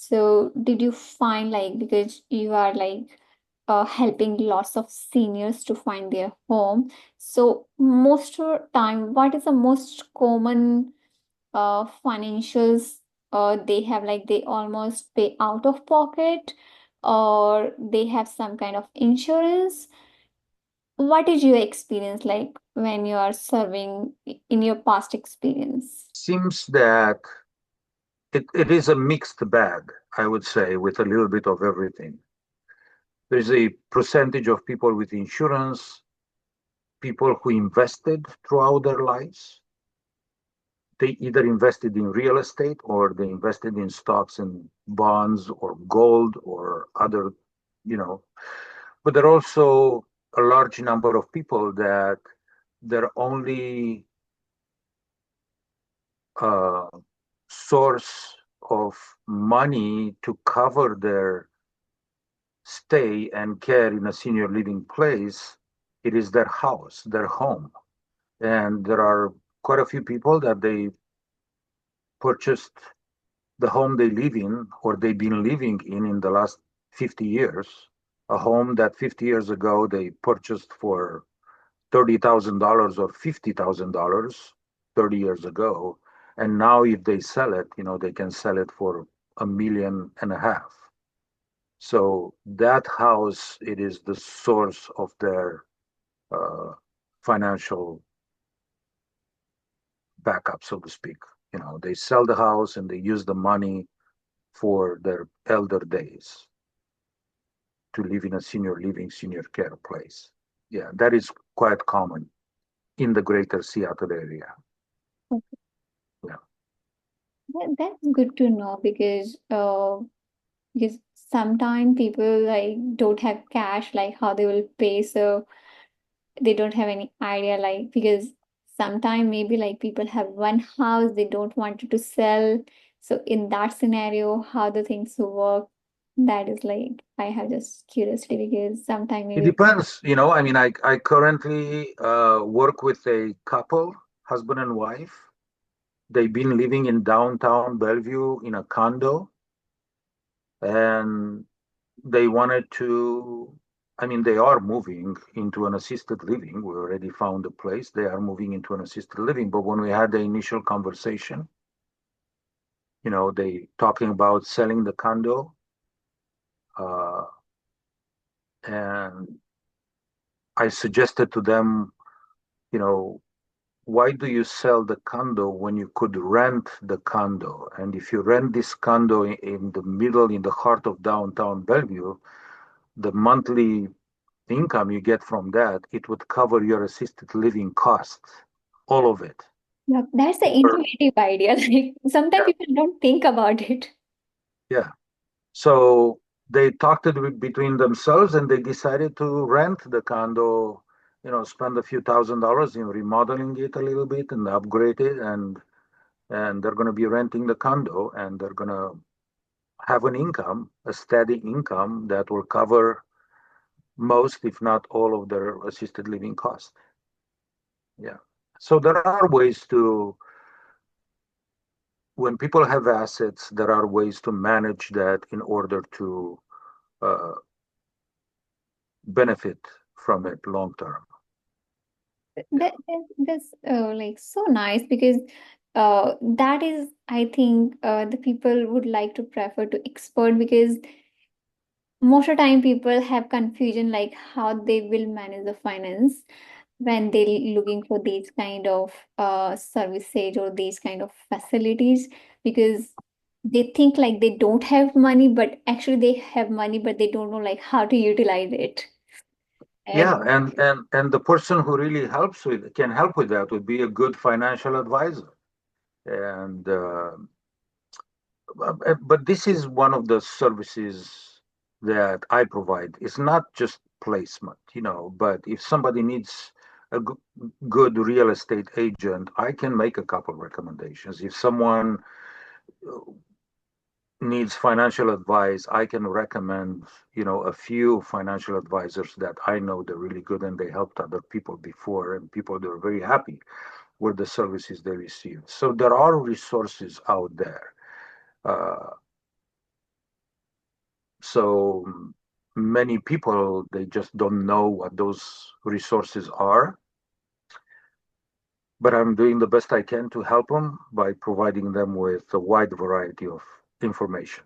So did you find like because you are like helping lots of seniors to find their home. So most of the time, what is the most common financials they have like they almost pay out of pocket or they have some kind of insurance? What is your experience like when you are serving in your past experience? Seems that it is a mixed bag, I would say, with a little bit of everything. There's a percentage of people with insurance, people who invested throughout their lives. They either invested in real estate or they invested in stocks and bonds or gold or other, you know. But there are also a large number of people that their only uh, source of money to cover their stay and care in a senior living place, it is their house, their home. And there are quite a few people that they purchased the home they live in or they've been living in the last 50 years, a home that 50 years ago they purchased for $30,000 or $50,000 30 years ago. And now if they sell it, they can sell it for 1.5 million. So that house, it is the source of their uh, financial backup, so to speak. They sell the house and they use the money for their elder days to live in a senior living, senior care place. Yeah, that is quite common in the greater Seattle area. Yeah. That's good to know because sometimes people like don't have cash like how they will pay, so they don't have any idea like because sometimes maybe like people have one house they don't want to sell. So in that scenario, how the things work, that is like I have just curiosity because sometimes It maybe depends. I mean, I currently work with a couple, husband and wife. They've been living in downtown Bellevue in a condo, and they wanted to, I mean, they are moving into an assisted living. We already found a place. They are moving into an assisted living. But when we had the initial conversation, they talking about selling the condo, uh, and I suggested to them, you know, why do you sell the condo when you could rent the condo? And if you rent this condo in the middle, in the heart of downtown Bellevue, the monthly income you get from that, it would cover your assisted living costs, all of it. yeah, that's the Or- innovative idea. Like sometimes Yeah, people don't think about it. yeah. So they talked it between themselves and they decided to rent the condo, spend a few $1,000s in remodeling it a little bit and upgrade it, and they're going to be renting the condo and they're going to have an income, a steady income that will cover most, if not all, of their assisted living costs. Yeah. So there are ways to, when people have assets, there are ways to manage that in order to uh, benefit from it long term. Yeah. That's like so nice because that is I think the people would like to prefer to expert because most of the time people have confusion like how they will manage the finance when they looking for these kind of services or these kind of facilities because they think like they don't have money but actually they have money but they don't know like how to utilize it. Yeah, And and the person who really can help with that would be a good financial advisor. And but this is one of the services that I provide. It's not just placement, but if somebody needs a good real estate agent, I can make a couple recommendations. If someone needs financial advice, I can recommend, a few financial advisors that I know they're really good and they helped other people before, and people that are very happy with the services they receive. So there are resources out there. Uh, So many people, they just don't know what those resources are. But I'm doing the best I can to help them by providing them with a wide variety of information.